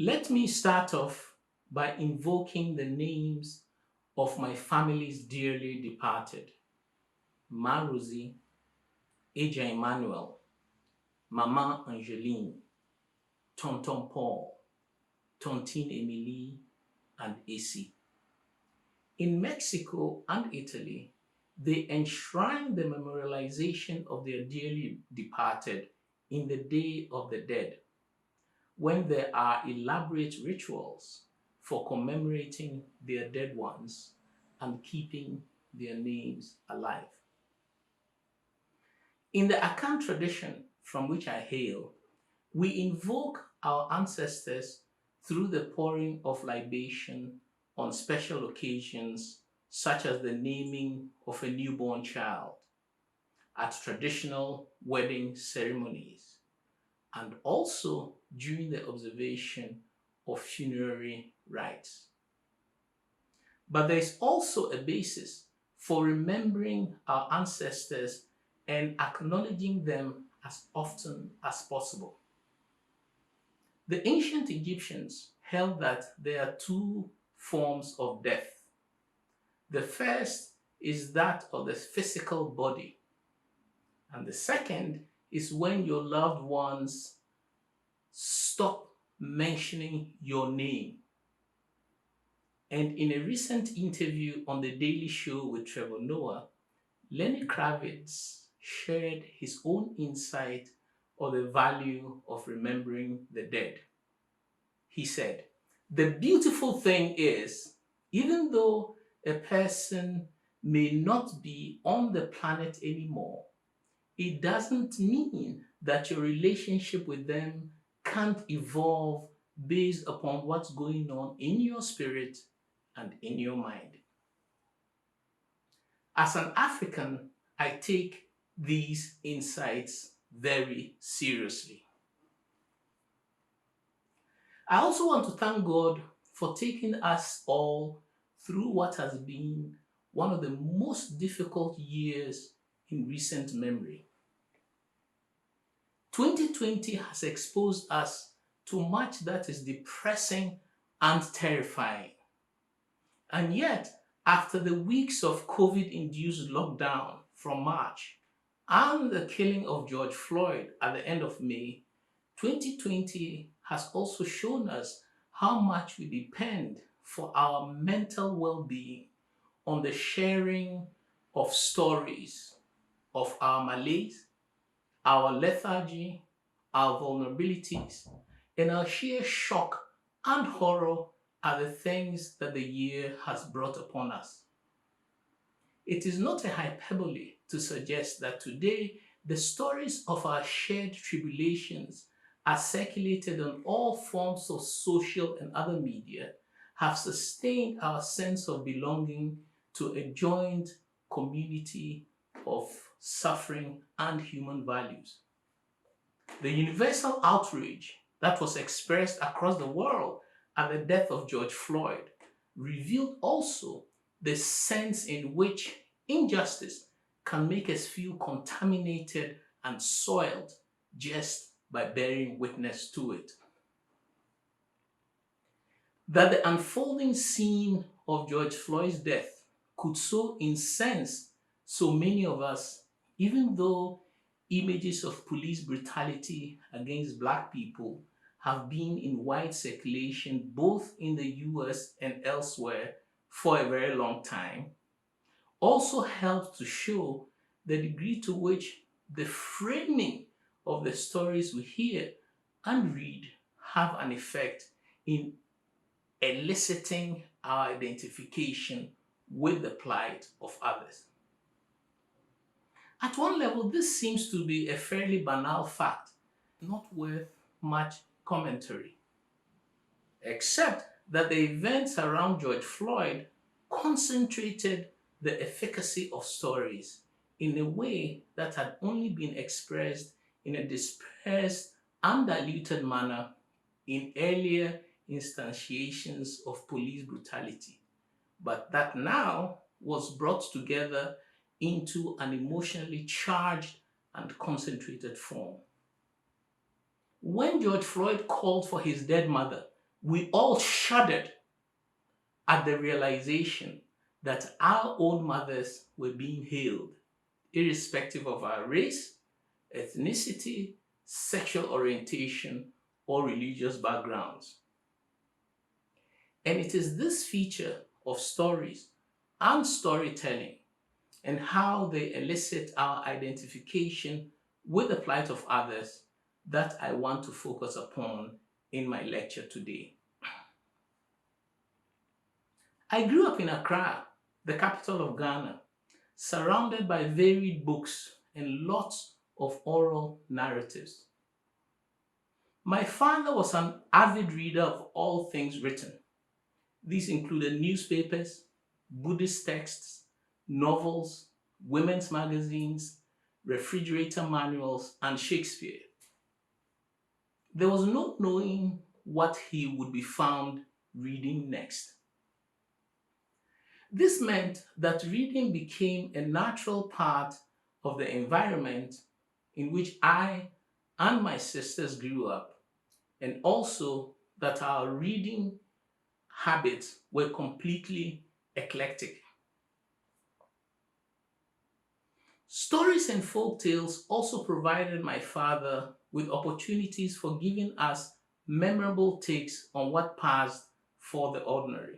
Let me start off by invoking the names of my family's dearly departed: Ma Rosie, Eja Emmanuel, Mama Angeline, Tonton Paul, Tontine Emily, and AC. In Mexico and Italy, they enshrine the memorialization of their dearly departed in the Day of the Dead, when there are elaborate rituals for commemorating their dead ones and keeping their names alive. In the Akan tradition from which I hail, we invoke our ancestors through the pouring of libation on special occasions, such as the naming of a newborn child, at traditional wedding ceremonies, and also during the observation of funerary rites. But there is also a basis for remembering our ancestors and acknowledging them as often as possible. The ancient Egyptians held that there are two forms of death. The first is that of the physical body, and the second is when your loved ones stop mentioning your name. And in a recent interview on The Daily Show with Trevor Noah, Lenny Kravitz shared his own insight on the value of remembering the dead. He said, "The beautiful thing is, even though a person may not be on the planet anymore, it doesn't mean that your relationship with them can't evolve based upon what's going on in your spirit and in your mind." As an African, I take these insights very seriously. I also want to thank God for taking us all through what has been one of the most difficult years in recent memory. 2020 has exposed us to much that is depressing and terrifying. And yet, after the weeks of COVID-induced lockdown from March and the killing of George Floyd at the end of May, 2020 has also shown us how much we depend for our mental well-being on the sharing of stories of our malaise, our lethargy, our vulnerabilities, and our sheer shock and horror at the things that the year has brought upon us. It is not a hyperbole to suggest that today the stories of our shared tribulations, as circulated on all forms of social and other media, have sustained our sense of belonging to a joint community of suffering and human values. The universal outrage that was expressed across the world at the death of George Floyd revealed also the sense in which injustice can make us feel contaminated and soiled just by bearing witness to it. That the unfolding scene of George Floyd's death could so incense so many of us, even though images of police brutality against Black people have been in wide circulation both in the US and elsewhere for a very long time, also helped to show the degree to which the framing of the stories we hear and read have an effect in eliciting our identification with the plight of others. At one level, this seems to be a fairly banal fact, not worth much commentary, except that the events around George Floyd concentrated the efficacy of stories in a way that had only been expressed in a dispersed and diluted manner in earlier instantiations of police brutality, but that now was brought together into an emotionally charged and concentrated form. When George Floyd called for his dead mother, We all shuddered at the realization that our own mothers were being hailed, irrespective of our race, ethnicity, sexual orientation, or religious backgrounds. And it is this feature of stories and storytelling and how they elicit our identification with the plight of others that I want to focus upon in my lecture today. I grew up in Accra, the capital of Ghana, surrounded by varied books and lots of oral narratives. My father was an avid reader of all things written. These included newspapers, Buddhist texts, novels, women's magazines, refrigerator manuals, and Shakespeare. There was no knowing what he would be found reading next. This meant that reading became a natural part of the environment in which I and my sisters grew up, and also that our reading habits were completely eclectic. Stories and folk tales also provided my father with opportunities for giving us memorable takes on what passed for the ordinary.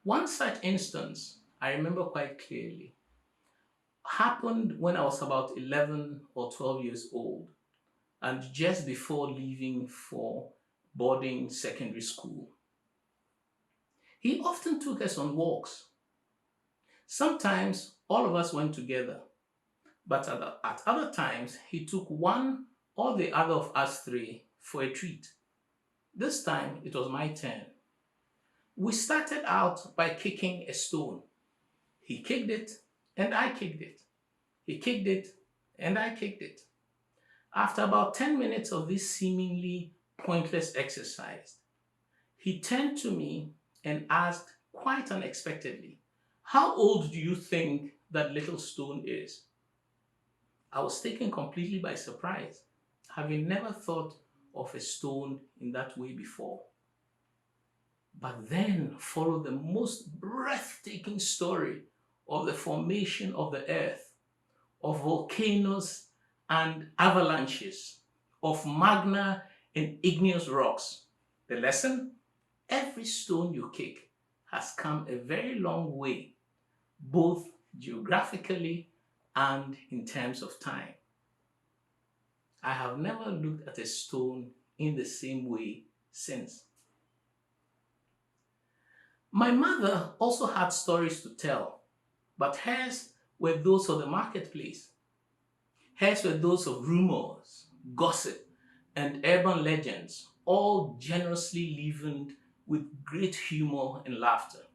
One such instance I remember quite clearly happened when I was about 11 or 12 years old and just before leaving for boarding secondary school. He often took us on walks. Sometimes all of us went together, but at other times he took one or the other of us three for a treat. This time it was my turn. We started out by kicking a stone. He kicked it and I kicked it. He kicked it and I kicked it. After about 10 minutes of this seemingly pointless exercise, he turned to me and asked quite unexpectedly, "How old do you think that little stone is?" I was taken completely by surprise, having never thought of a stone in that way before. But then followed the most breathtaking story of the formation of the earth, of volcanoes and avalanches, of magma and igneous rocks. The lesson? Every stone you kick has come a very long way, both geographically and in terms of time. I have never looked at a stone in the same way since. My mother also had stories to tell, but hers were those of the marketplace. Hers were those of rumors, gossip, and urban legends, all generously leavened with great humor and laughter.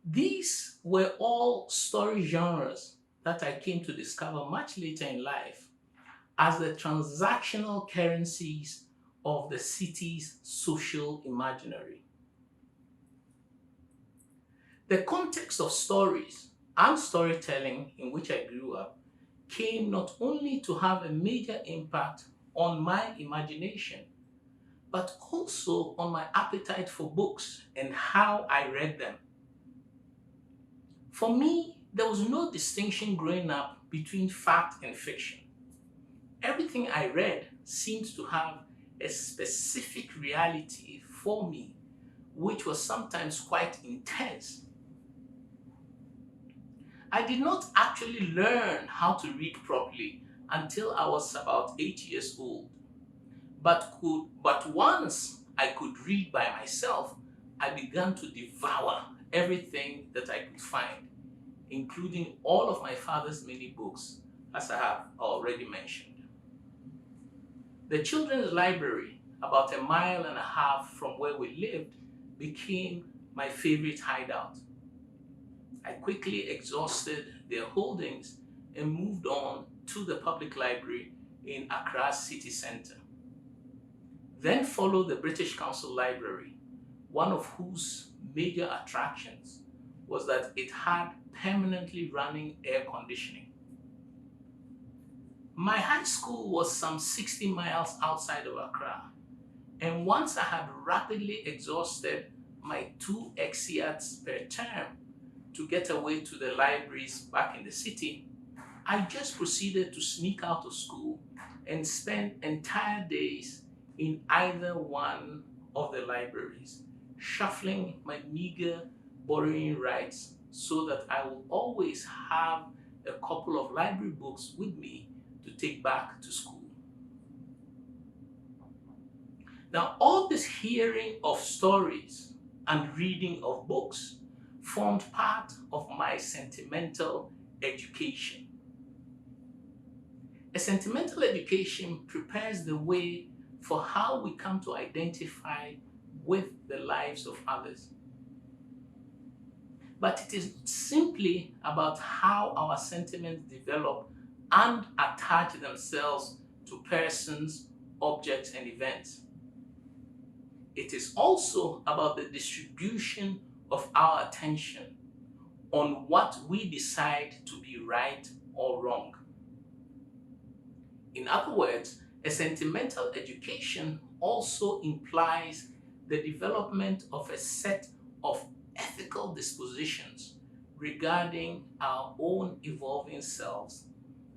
These were all story genres that I came to discover much later in life as the transactional currencies of the city's social imaginary. The context of stories and storytelling in which I grew up came not only to have a major impact on my imagination, but also on my appetite for books and how I read them. For me, there was no distinction growing up between fact and fiction. Everything I read seemed to have a specific reality for me, which was sometimes quite intense. I did not actually learn how to read properly until I was about 8 years old. But once I could read by myself, I began to devour everything that I could find, including all of my father's many books, as I have already mentioned. The children's library, about a mile and a half from where we lived, became my favorite hideout. I quickly exhausted their holdings and moved on to the public library in Accra's city center. Then followed the British Council Library, one of whose major attractions was that it had permanently running air conditioning. My high school was some 60 miles outside of Accra, And once I had rapidly exhausted my 2 exeats per term to get away to the libraries back in the city, I just proceeded to sneak out of school and spend entire days in either one of the libraries, shuffling my meager borrowing rights so that I will always have a couple of library books with me to take back to school. Now, all this hearing of stories and reading of books formed part of my sentimental education. A sentimental education prepares the way for how we come to identify with the lives of others. But it is simply about how our sentiments develop and attach themselves to persons, objects, and events. It is also about the distribution of our attention on what we decide to be right or wrong. In other words, a sentimental education also implies the development of a set of ethical dispositions regarding our own evolving selves,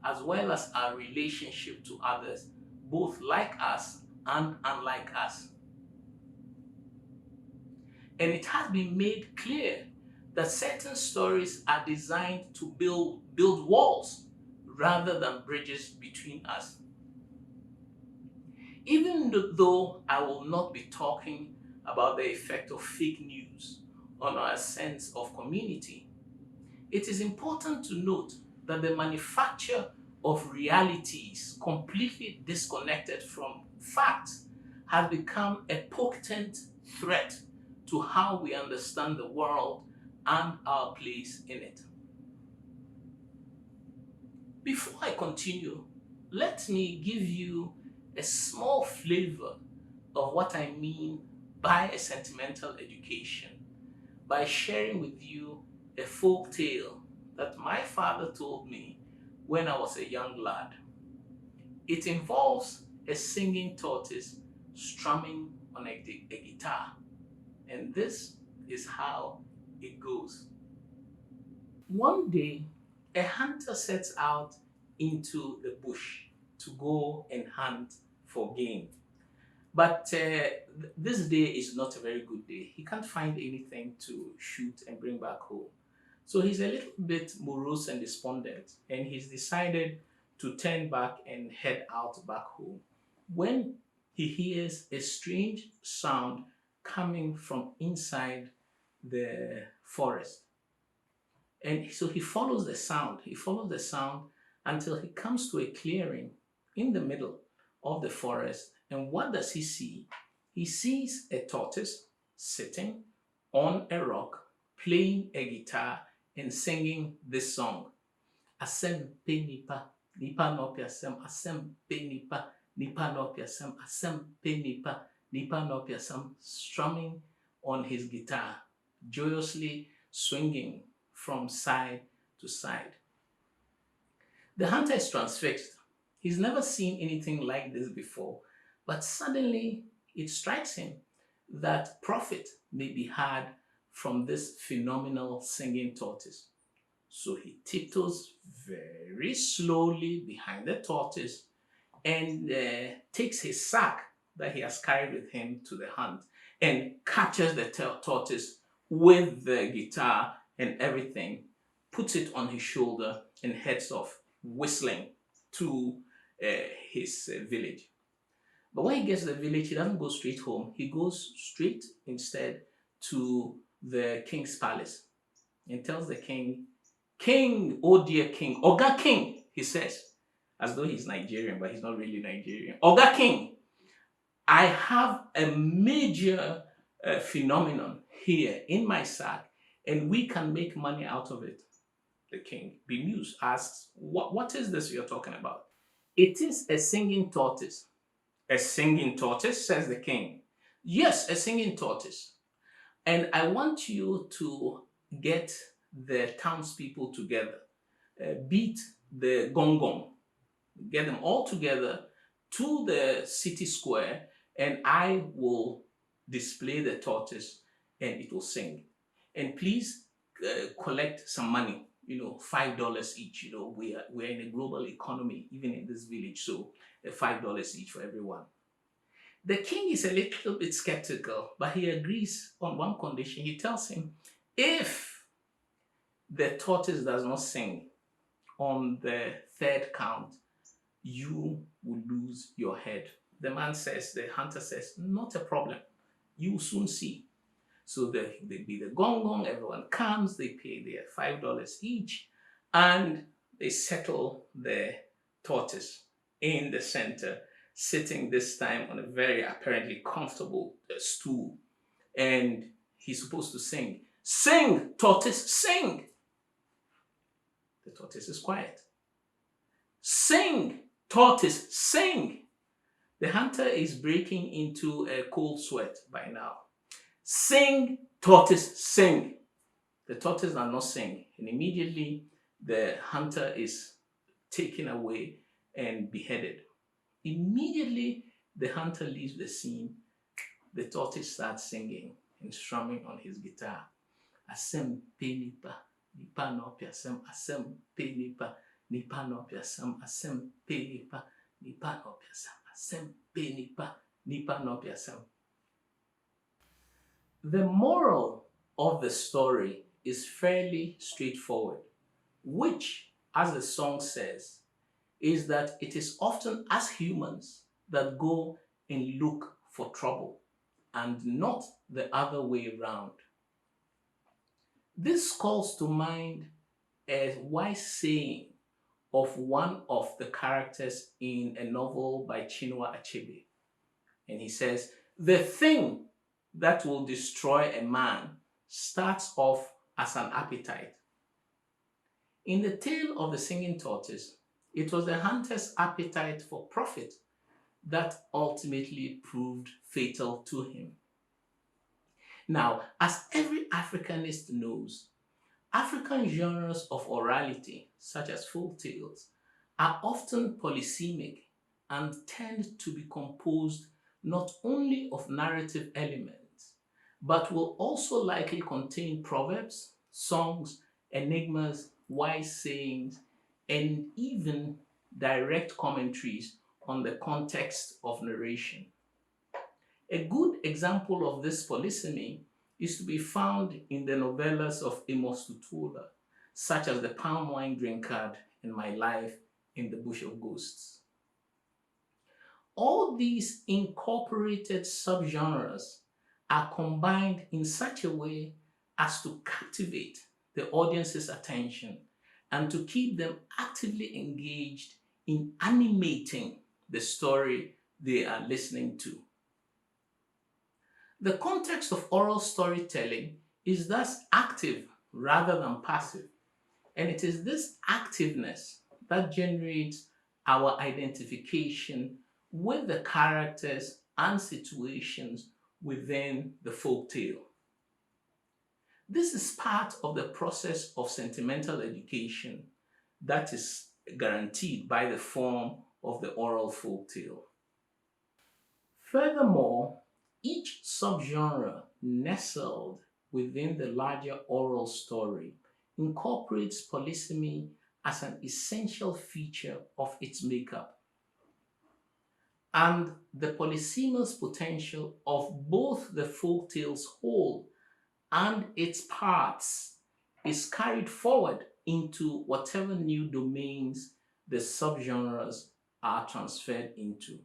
as well as our relationship to others, both like us and unlike us. And it has been made clear that certain stories are designed to build walls rather than bridges between us. Even though I will not be talking about the effect of fake news on our sense of community, it is important to note that the manufacture of realities completely disconnected from facts has become a potent threat to how we understand the world and our place in it. Before I continue, let me give you a small flavor of what I mean by a sentimental education by sharing with you a folk tale that my father told me when I was a young lad. It involves a singing tortoise strumming on a guitar, and this is how it goes. One day, a hunter sets out into the bush to go and hunt for game. But this day is not a very good day. He can't find anything to shoot and bring back home. So he's a little bit morose and despondent, and he's decided to turn back and head out back home when he hears a strange sound coming from inside the forest. And so he follows the sound. He follows the sound until he comes to a clearing in the middle of the forest. And what does he see? He sees a tortoise sitting on a rock, playing a guitar and singing this song. Asem pe nipa, nipa no piasem, asem pe nipa, nipa no piasem, asem pe nipa, nipa no piasem, strumming on his guitar, joyously swinging from side to side. The hunter is transfixed. He's never seen anything like this before, but suddenly it strikes him that profit may be had from this phenomenal singing tortoise. So he tiptoes very slowly behind the tortoise and takes his sack that he has carried with him to the hunt and captures the tortoise with the guitar and everything, puts it on his shoulder and heads off whistling to his village. But when he gets to the village, he doesn't go straight home. He goes straight instead to the king's palace and tells the king, "King, oh dear king, Oga King," he says, as though he's Nigerian, but he's not really Nigerian. "Oga King, I have a major phenomenon here in my sack, and we can make money out of it." The king, bemused, asks, what is this you're talking about? "It is a singing tortoise." "A singing tortoise?" says the king. "Yes, a singing tortoise. And I want you to get the townspeople together, beat the gong gong, get them all together to the city square and I will display the tortoise and it will sing. And please collect some money, $5 each. We're in a global economy, even in this village, so $5 each for everyone. The king is a little bit skeptical, but he agrees on one condition. He tells him, if the tortoise does not sing on the third count, you will lose your head. The hunter says, not a problem. You will soon see. So they beat the gong gong, everyone comes, they pay their $5 each, and they settle the tortoise in the center, sitting this time on a very apparently comfortable stool. And he's supposed to sing. Sing, tortoise, sing! The tortoise is quiet. Sing, tortoise, sing! The hunter is breaking into a cold sweat by now. Sing, tortoise, sing! The tortoise does not sing, and immediately the hunter is taken away and beheaded. Immediately the hunter leaves the scene, the tortoise starts singing and strumming on his guitar. Asem pe nipa, nipa no piasem, asem pe nipa, nipa no piasem, asem pe nipa, nipa no piasem, asem pe nipa, nipa no piasem. The moral of the story is fairly straightforward, which, as the song says, is that it is often us humans that go and look for trouble and not the other way around. This calls to mind a wise saying of one of the characters in a novel by Chinua Achebe. And he says, the thing that will destroy a man starts off as an appetite. In the tale of the singing tortoise, it was the hunter's appetite for profit that ultimately proved fatal to him. Now, as every Africanist knows, African genres of orality, such as folk tales, are often polysemic and tend to be composed not only of narrative elements, but will also likely contain proverbs, songs, enigmas, wise sayings, and even direct commentaries on the context of narration. A good example of this polysemy is to be found in the novellas of Amos Tutuola, such as The Palm Wine Drinkard and My Life in the Bush of Ghosts. All these incorporated subgenres are combined in such a way as to captivate the audience's attention and to keep them actively engaged in animating the story they are listening to. The context of oral storytelling is thus active rather than passive, and it is this activeness that generates our identification with the characters and situations within the folk tale. This is part of the process of sentimental education that is guaranteed by the form of the oral folk tale. Furthermore, each subgenre nestled within the larger oral story incorporates polysemy as an essential feature of its makeup. And the polysemous potential of both the folktale's whole and its parts is carried forward into whatever new domains the subgenres are transferred into,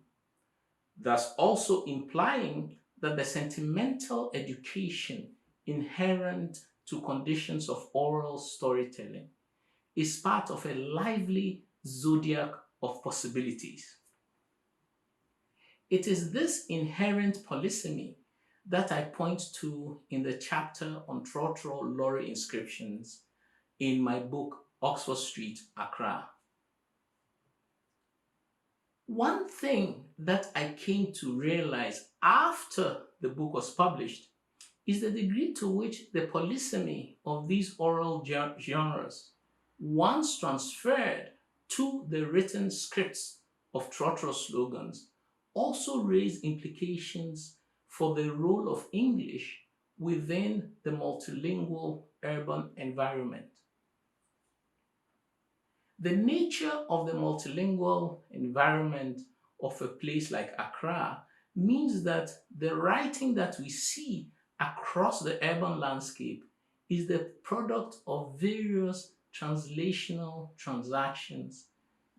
thus also implying that the sentimental education inherent to conditions of oral storytelling is part of a lively zodiac of possibilities. It is this inherent polysemy that I point to in the chapter on Trotro Lorry inscriptions in my book, Oxford Street, Accra. One thing that I came to realize after the book was published is the degree to which the polysemy of these oral genres, once transferred to the written scripts of Trotro slogans, also raise implications for the role of English within the multilingual urban environment. The nature of the multilingual environment of a place like Accra means that the writing that we see across the urban landscape is the product of various translational transactions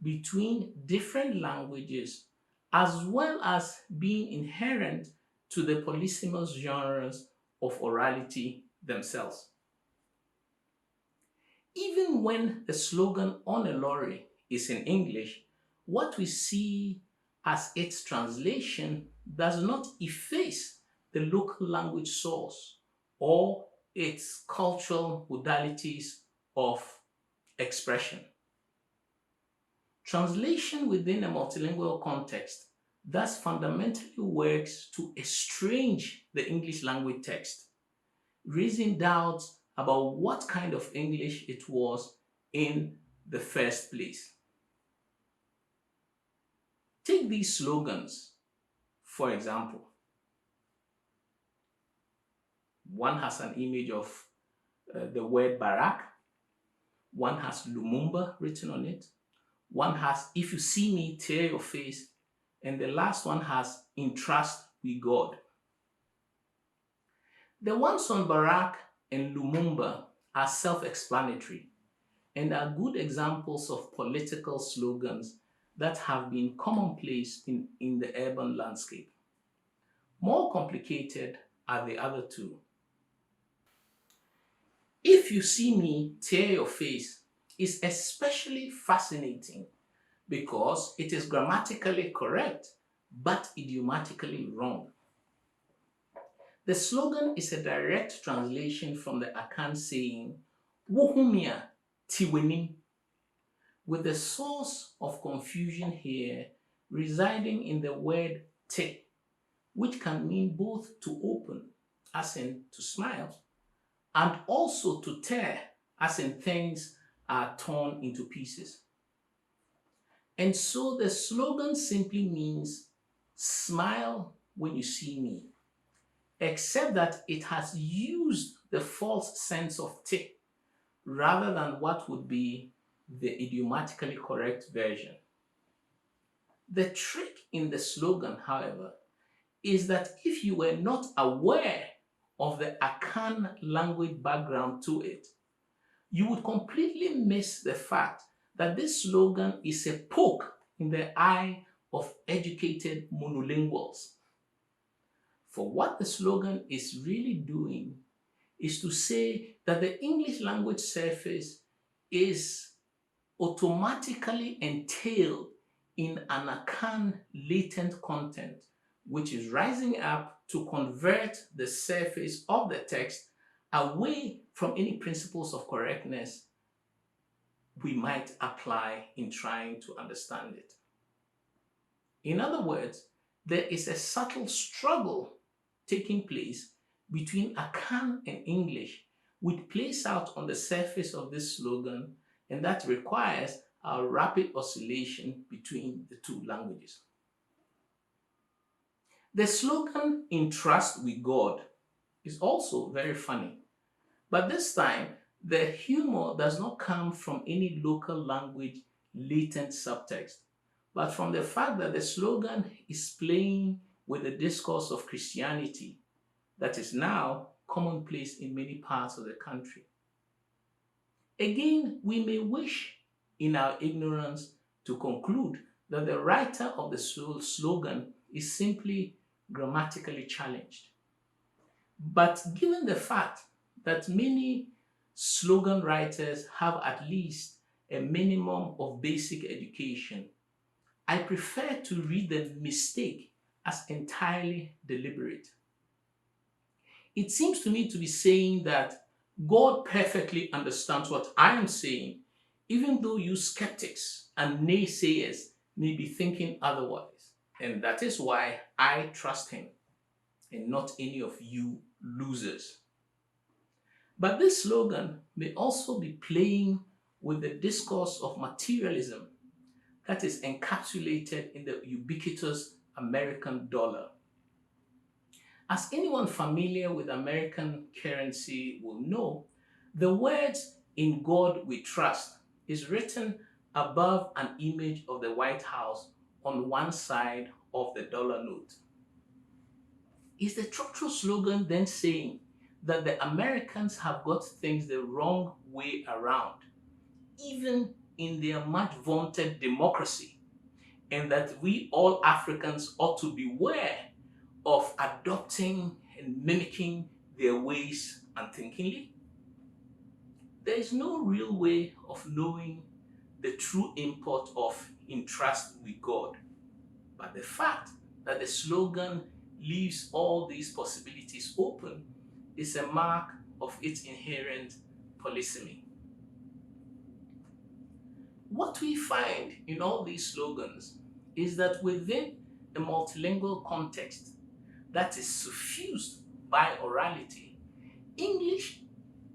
between different languages, as well as being inherent to the polysemous genres of orality themselves. Even when the slogan on a lorry is in English, what we see as its translation does not efface the local language source or its cultural modalities of expression. Translation within a multilingual context thus fundamentally works to estrange the English language text, raising doubts about what kind of English it was in the first place. Take these slogans, for example. One has an image of the word Barak. One has Lumumba written on it. One has, if you see me, tear your face. And the last one has, in trust with God. The ones on Barak and Lumumba are self-explanatory and are good examples of political slogans that have been commonplace in the urban landscape. More complicated are the other two. If you see me, tear your face is especially fascinating because it is grammatically correct but idiomatically wrong. The slogan is a direct translation from the Akan saying, Wohumia tiwenim, with the source of confusion here residing in the word te, which can mean both to open, as in to smile, and also to tear, as in things are torn into pieces. And so the slogan simply means smile when you see me, except that it has used the false sense of te rather than what would be the idiomatically correct version. The trick in the slogan, however, is that if you were not aware of the Akan language background to it, you would completely miss the fact that this slogan is a poke in the eye of educated monolinguals. For what the slogan is really doing is to say that the English language surface is automatically entailed in an Akan latent content, which is rising up to convert the surface of the text away from any principles of correctness we might apply in trying to understand it. In other words, there is a subtle struggle taking place between Akan and English, which plays out on the surface of this slogan, and that requires a rapid oscillation between the two languages. The slogan, in trust with God, is also very funny. But this time, the humor does not come from any local language latent subtext, but from the fact that the slogan is playing with the discourse of Christianity that is now commonplace in many parts of the country. Again, we may wish in our ignorance to conclude that the writer of the slogan is simply grammatically challenged. But given the fact that many slogan writers have at least a minimum of basic education, I prefer to read the mistake as entirely deliberate. It seems to me to be saying that God perfectly understands what I am saying, even though you skeptics and naysayers may be thinking otherwise. And that is why I trust him and not any of you losers. But this slogan may also be playing with the discourse of materialism that is encapsulated in the ubiquitous American dollar. As anyone familiar with American currency will know, the words "In God We Trust" is written above an image of the White House on one side of the dollar note. Is the Trotro slogan then saying that the Americans have got things the wrong way around, even in their much vaunted democracy, and that we all Africans ought to beware of adopting and mimicking their ways unthinkingly? There is no real way of knowing the true import of "In Trust with God," but the fact that the slogan leaves all these possibilities open is a mark of its inherent polysemy. What we find in all these slogans is that within a multilingual context that is suffused by orality, English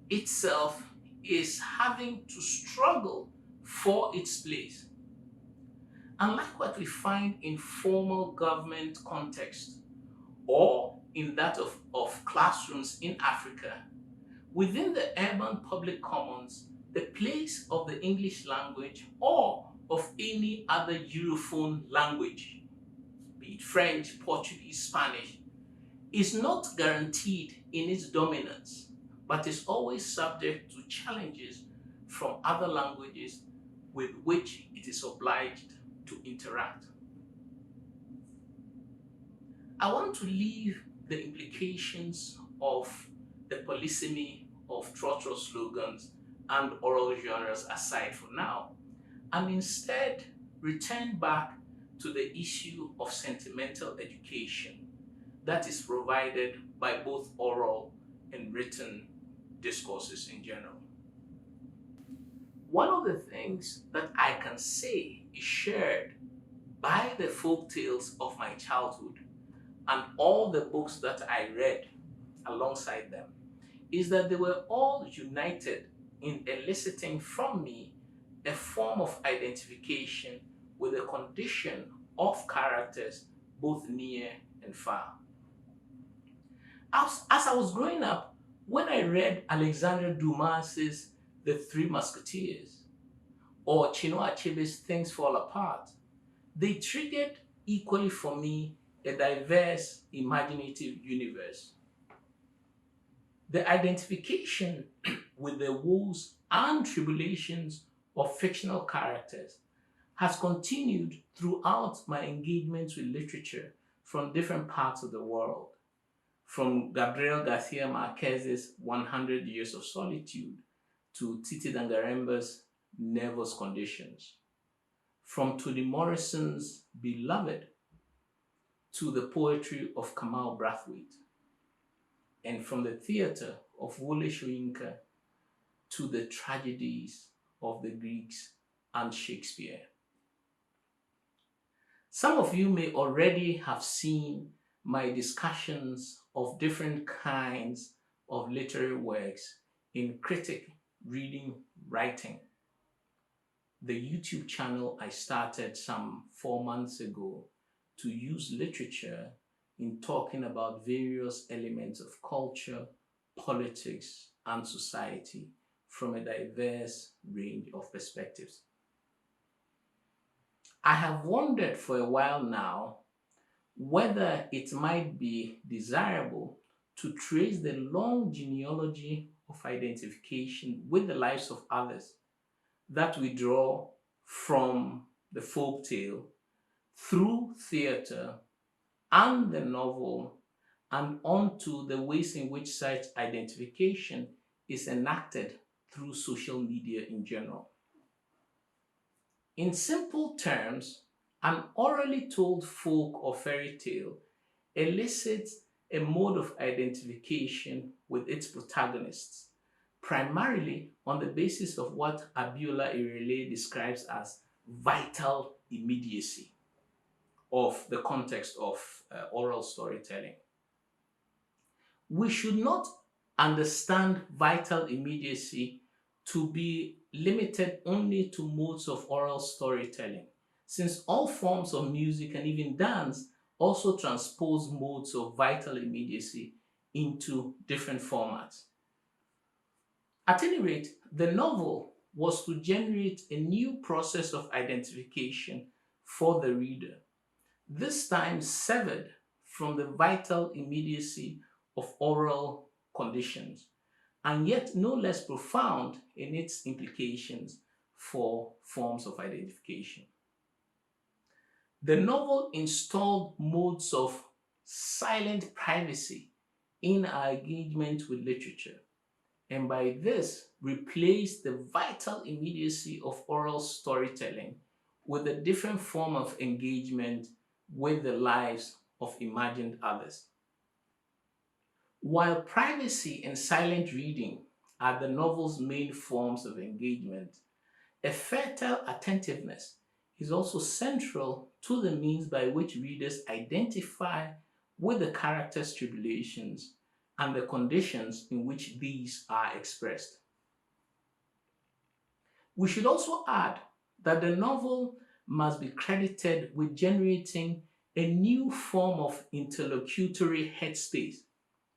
itself is having to struggle for its place. Unlike what we find in formal government context or in that of classrooms in Africa, within the urban public commons, the place of the English language or of any other Europhone language, be it French, Portuguese, Spanish, is not guaranteed in its dominance, but is always subject to challenges from other languages with which it is obliged to interact. I want to leave the implications of the polysemy of Trotro slogans and oral genres aside for now, and instead return back to the issue of sentimental education that is provided by both oral and written discourses in general. One of the things that I can say is shared by the folk tales of my childhood and all the books that I read alongside them is that they were all united in eliciting from me a form of identification with the condition of characters both near and far. As I was growing up, when I read Alexandre Dumas's The Three Musketeers or Chinua Achebe's Things Fall Apart, they triggered equally for me a diverse imaginative universe. The identification with the woes and tribulations of fictional characters has continued throughout my engagements with literature from different parts of the world, from Gabriel Garcia Marquez's 100 Years of Solitude to Titi Dangaremba's Nervous Conditions, from Toni Morrison's Beloved to the poetry of Kamal Brathwaite, and from the theatre of Wole Soyinka to the tragedies of the Greeks and Shakespeare. Some of you may already have seen my discussions of different kinds of literary works in Critic Reading Writing, the YouTube channel I started some 4 months ago to use literature in talking about various elements of culture, politics, and society from a diverse range of perspectives. I have wondered for a while now whether it might be desirable to trace the long genealogy of identification with the lives of others that we draw from the folk tale through theatre and the novel and onto the ways in which such identification is enacted through social media in general. In simple terms, an orally told folk or fairy tale elicits a mode of identification with its protagonists, primarily on the basis of what Abiola Irele describes as vital immediacy of the context of oral storytelling. We should not understand vital immediacy to be limited only to modes of oral storytelling, since all forms of music and even dance also transpose modes of vital immediacy into different formats. At any rate, the novel was to generate a new process of identification for the reader, this time severed from the vital immediacy of oral conditions, and yet no less profound in its implications for forms of identification. The novel installed modes of silent privacy in our engagement with literature, and by this replaced the vital immediacy of oral storytelling with a different form of engagement with the lives of imagined others. While privacy and silent reading are the novel's main forms of engagement, a fertile attentiveness is also central to the means by which readers identify with the characters' tribulations and the conditions in which these are expressed. We should also add that the novel must be credited with generating a new form of interlocutory headspace.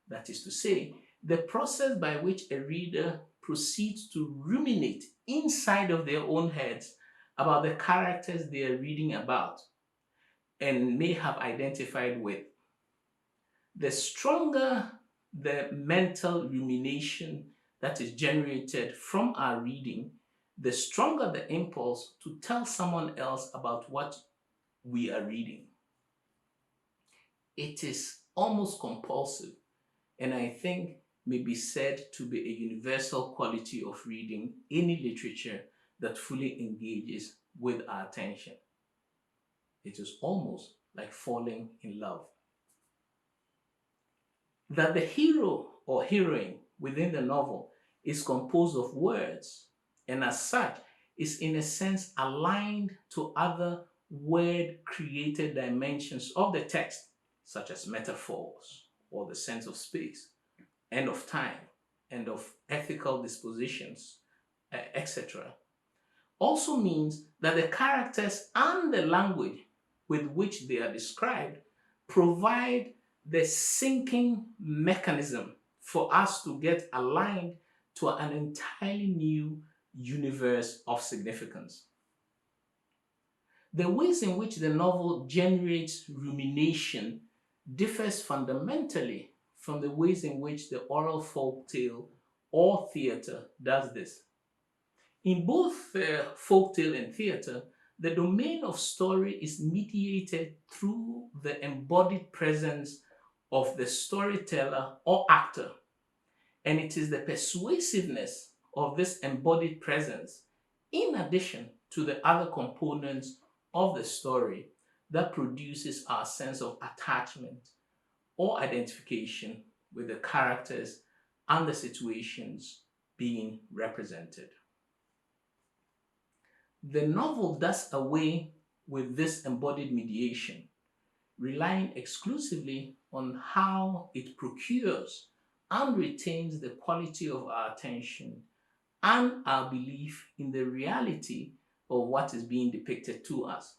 That is to say, the process by which a reader proceeds to ruminate inside of their own heads about the characters they are reading about and may have identified with. The stronger the mental rumination that is generated from our reading, the stronger the impulse to tell someone else about what we are reading. It is almost compulsive, and I think may be said to be a universal quality of reading any literature that fully engages with our attention. It is almost like falling in love. That the hero or heroine within the novel is composed of words and as such is in a sense aligned to other word created dimensions of the text, such as metaphors or the sense of space and of time and of ethical dispositions, etc., also means that the characters and the language with which they are described provide the syncing mechanism for us to get aligned to an entirely new universe of significance. The ways in which the novel generates rumination differs fundamentally from the ways in which the oral folk tale or theatre does this. In both folk tale and theatre, the domain of story is mediated through the embodied presence of the storyteller or actor, and it is the persuasiveness of this embodied presence, in addition to the other components of the story, that produces our sense of attachment or identification with the characters and the situations being represented. The novel does away with this embodied mediation, relying exclusively on how it procures and retains the quality of our attention and our belief in the reality of what is being depicted to us.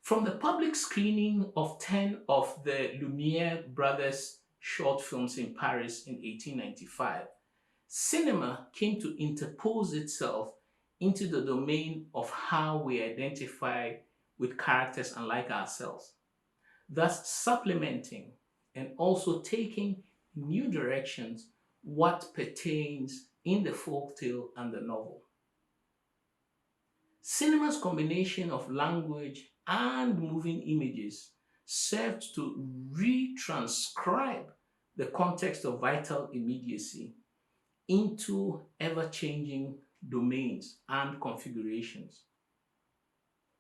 From the public screening of 10 of the Lumiere brothers' short films in Paris in 1895, cinema came to interpose itself into the domain of how we identify with characters unlike ourselves, thus supplementing and also taking new directions what pertains in the folktale and the novel. Cinema's combination of language and moving images served to retranscribe the context of vital immediacy into ever-changing domains and configurations.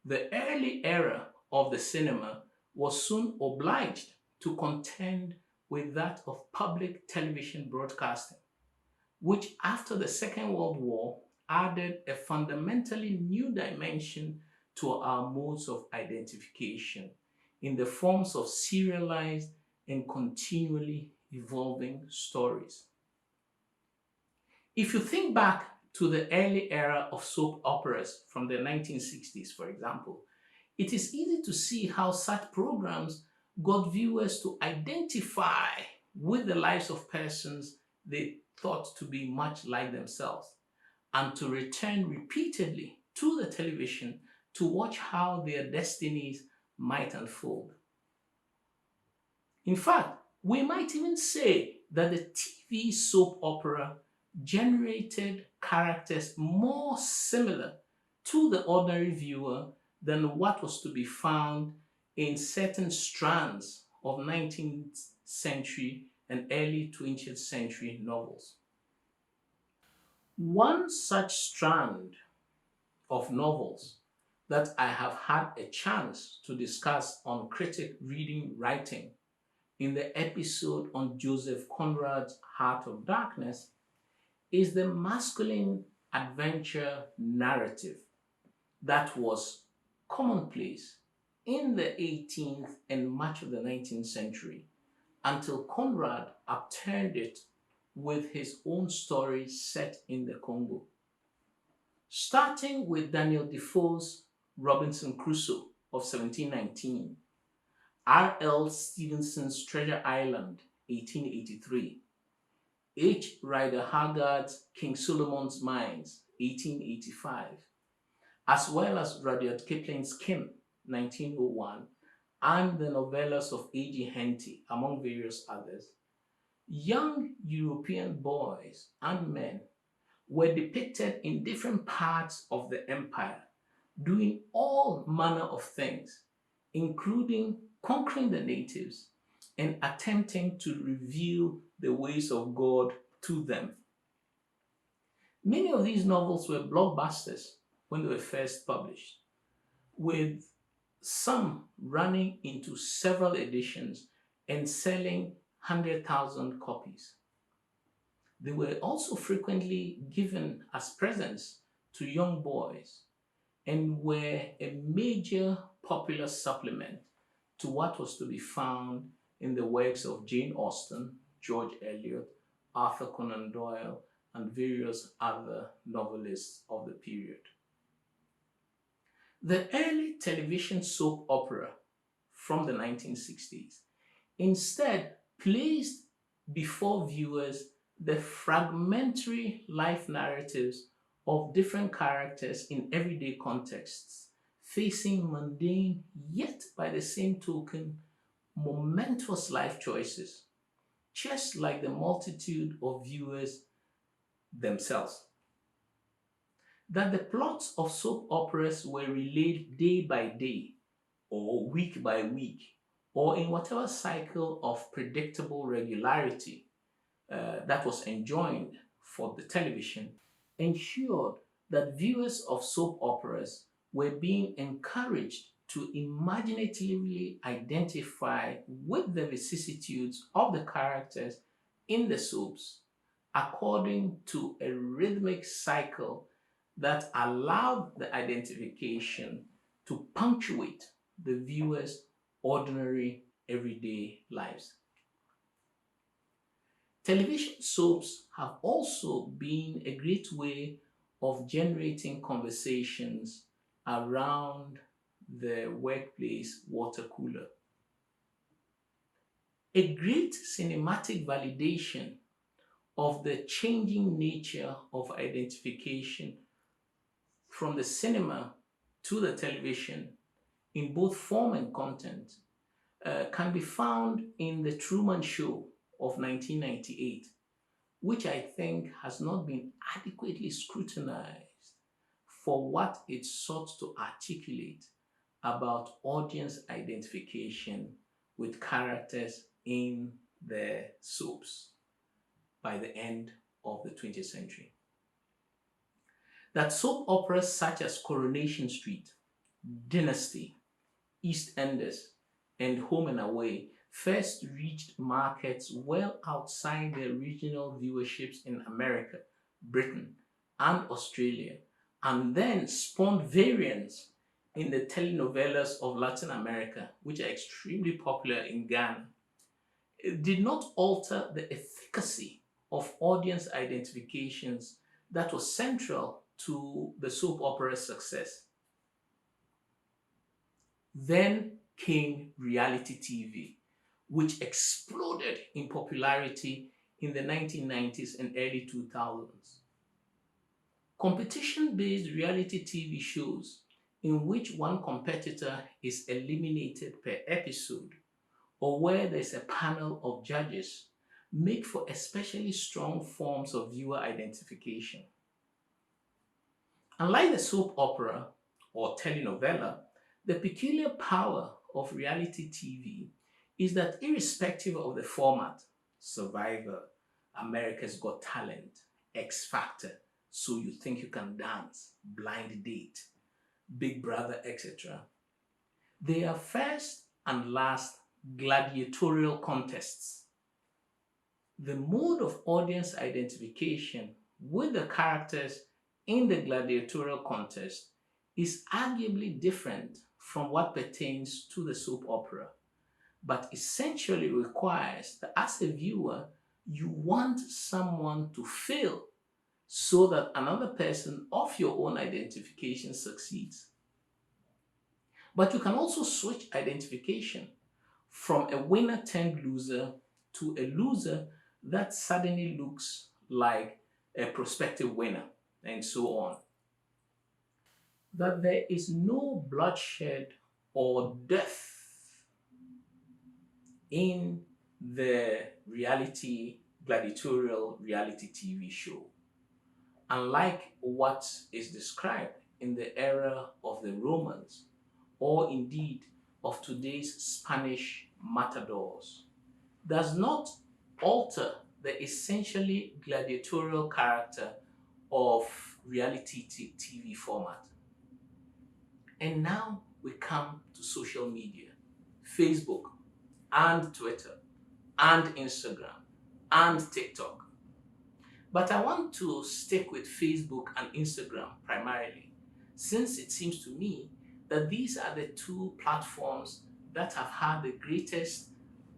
The early era of the cinema was soon obliged to contend with that of public television broadcasting, which after the Second World War added a fundamentally new dimension to our modes of identification in the forms of serialized and continually evolving stories. If you think back to the early era of soap operas from the 1960s, for example, It is easy to see how such programs got viewers to identify with the lives of persons they thought to be much like themselves and to return repeatedly to the television to watch how their destinies might unfold. In fact, we might even say that the TV soap opera generated characters more similar to the ordinary viewer than what was to be found in certain strands of 19th century and early 20th century novels. One such strand of novels that I have had a chance to discuss on critic reading writing in the episode on Joseph Conrad's Heart of Darkness is the masculine adventure narrative that was commonplace in the 18th and much of the 19th century until Conrad upturned it with his own story set in the Congo. Starting with Daniel Defoe's Robinson Crusoe of 1719, R.L. Stevenson's Treasure Island, 1883, H. Rider Haggard's King Solomon's Mines, 1885, as well as Rudyard Kipling's Kim, 1901, and the novellas of A.G. Henty, among various others. Young European boys and men were depicted in different parts of the empire, doing all manner of things, including conquering the natives and attempting to reveal the ways of God to them. Many of these novels were blockbusters when they were first published, with some running into several editions and selling 100,000 copies. They were also frequently given as presents to young boys and were a major popular supplement to what was to be found in the works of Jane Austen, George Eliot, Arthur Conan Doyle, and various other novelists of the period. The early television soap opera from the 1960s instead placed before viewers the fragmentary life narratives of different characters in everyday contexts, facing mundane yet by the same token momentous life choices, just like the multitude of viewers themselves. That the plots of soap operas were relayed day by day, or week by week, or in whatever cycle of predictable regularity that was enjoined for the television, ensured that viewers of soap operas were being encouraged to imaginatively identify with the vicissitudes of the characters in the soaps according to a rhythmic cycle that allowed the identification to punctuate the viewer's ordinary everyday lives. Television soaps have also been a great way of generating conversations around the workplace water cooler. A great cinematic validation of the changing nature of identification from the cinema to the television in both form and content can be found in The Truman Show of 1998, which I think has not been adequately scrutinized for what it sought to articulate about audience identification with characters in the soaps by the end of the 20th century. That soap operas such as Coronation Street, Dynasty, EastEnders, and Home and Away first reached markets well outside their regional viewerships in America, Britain, and Australia, and then spawned variants in the telenovelas of Latin America, which are extremely popular in Ghana. It did not alter the efficacy of audience identifications that was central to the soap opera's success. Then came reality TV, which exploded in popularity in the 1990s and early 2000s. Competition-based reality TV shows in which one competitor is eliminated per episode or where there's a panel of judges make for especially strong forms of viewer identification. Unlike the soap opera or telenovela, the peculiar power of reality TV is that irrespective of the format, Survivor, America's Got Talent, X Factor, So You Think You Can Dance, Blind Date, Big Brother, etc., they are first and last gladiatorial contests. The mode of audience identification with the characters in the gladiatorial contest is arguably different from what pertains to the soap opera, but essentially requires that as a viewer, you want someone to fail so that another person of your own identification succeeds. But you can also switch identification from a winner turned loser to a loser that suddenly looks like a prospective winner, and so on. That there is no bloodshed or death in the gladiatorial reality TV show, unlike what is described in the era of the Romans or indeed of today's Spanish matadors, does not alter the essentially gladiatorial character of reality TV format. And now we come to social media, Facebook and Twitter and Instagram and TikTok. But I want to stick with Facebook and Instagram primarily, since it seems to me that these are the two platforms that have had the greatest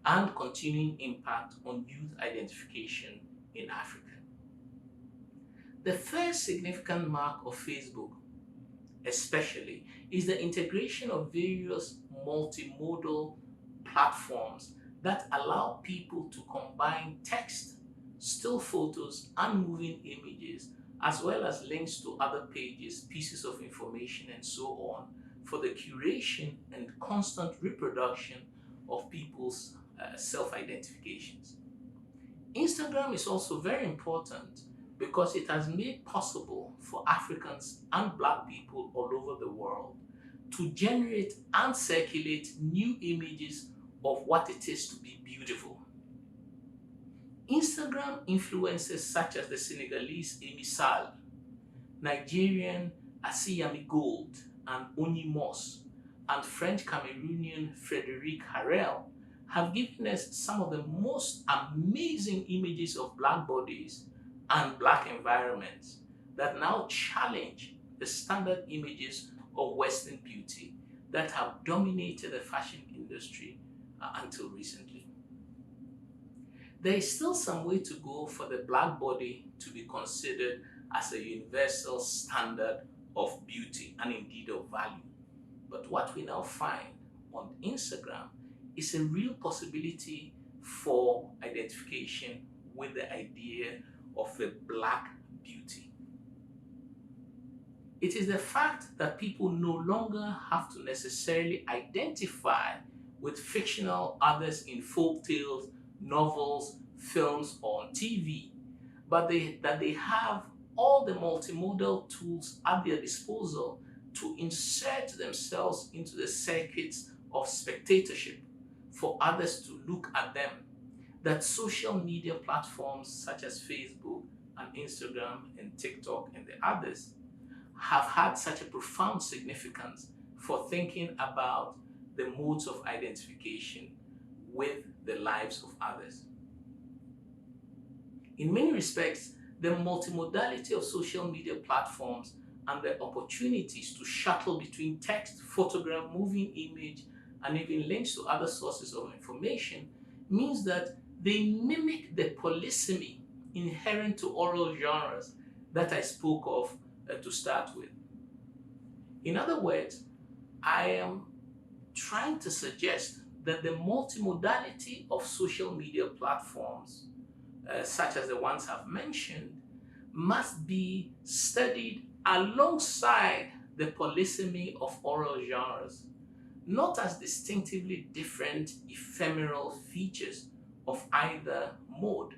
and continuing impact on youth identification in Africa. The first significant mark of Facebook, especially, is the integration of various multimodal platforms that allow people to combine text, still photos, and moving images, as well as links to other pages, pieces of information, and so on, for the curation and constant reproduction of people's self-identifications. Instagram is also very important because it has made possible for Africans and Black people all over the world to generate and circulate new images of what it is to be beautiful. Instagram influencers such as the Senegalese Amy Sall, Nigerian Asiyami Gold and Oni Moss, and French Cameroonian Frederic Harel have given us some of the most amazing images of Black bodies and Black environments that now challenge the standard images of Western beauty that have dominated the fashion industry until recently. There is still some way to go for the Black body to be considered as a universal standard of beauty and indeed of value. But what we now find on Instagram is a real possibility for identification with the idea of a Black beauty. It is the fact that people no longer have to necessarily identify with fictional others in folk tales, novels, films, or on TV, but that they have all the multimodal tools at their disposal to insert themselves into the circuits of spectatorship for others to look at them. That social media platforms such as Facebook and Instagram and TikTok and the others have had such a profound significance for thinking about the modes of identification with the lives of others. In many respects, the multimodality of social media platforms and the opportunities to shuttle between text, photograph, moving image, and even links to other sources of information means that they mimic the polysemy inherent to oral genres that I spoke of to start with. In other words, I am trying to suggest that the multimodality of social media platforms, such as the ones I've mentioned, must be studied alongside the polysemy of oral genres, not as distinctively different ephemeral features of either mode,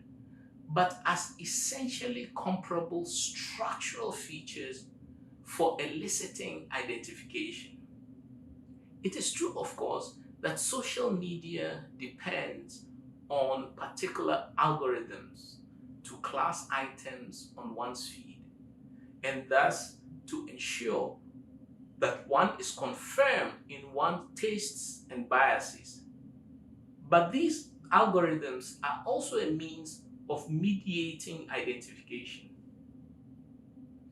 but as essentially comparable structural features for eliciting identification. It is true, of course, that social media depends on particular algorithms to class items on one's feed, and thus to ensure that one is confirmed in one's tastes and biases. But these algorithms are also a means of mediating identification.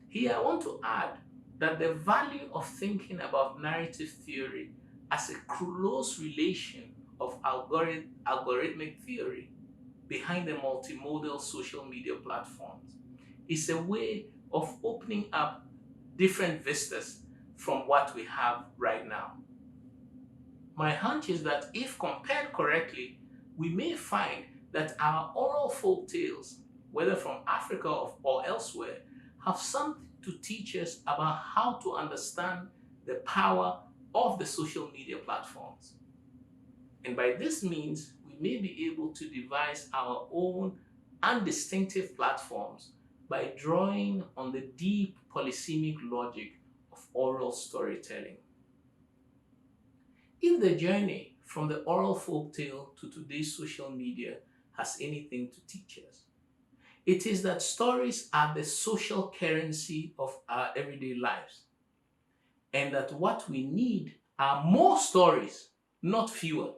Here, I want to add that the value of thinking about narrative theory as a close relation of algorithmic theory behind the multimodal social media platforms is a way of opening up different vistas from what we have right now. My hunch is that if compared correctly, we may find that our oral folk tales, whether from Africa or elsewhere, have something to teach us about how to understand the power of the social media platforms. And by this means, we may be able to devise our own undistinctive platforms by drawing on the deep polysemic logic of oral storytelling. If the journey from the oral folktale to today's social media has anything to teach us, it is that stories are the social currency of our everyday lives, and that what we need are more stories, not fewer.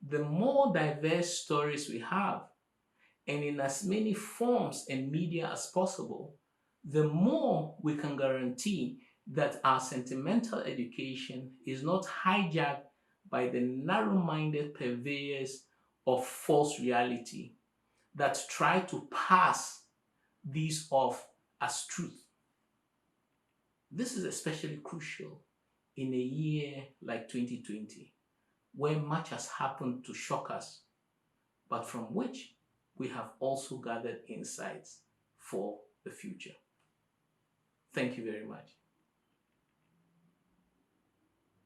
The more diverse stories we have, and in as many forms and media as possible, the more we can guarantee that our sentimental education is not hijacked by the narrow-minded purveyors of false reality that try to pass these off as truth. This is especially crucial in a year like 2020, where much has happened to shock us, but from which we have also gathered insights for the future. Thank you very much.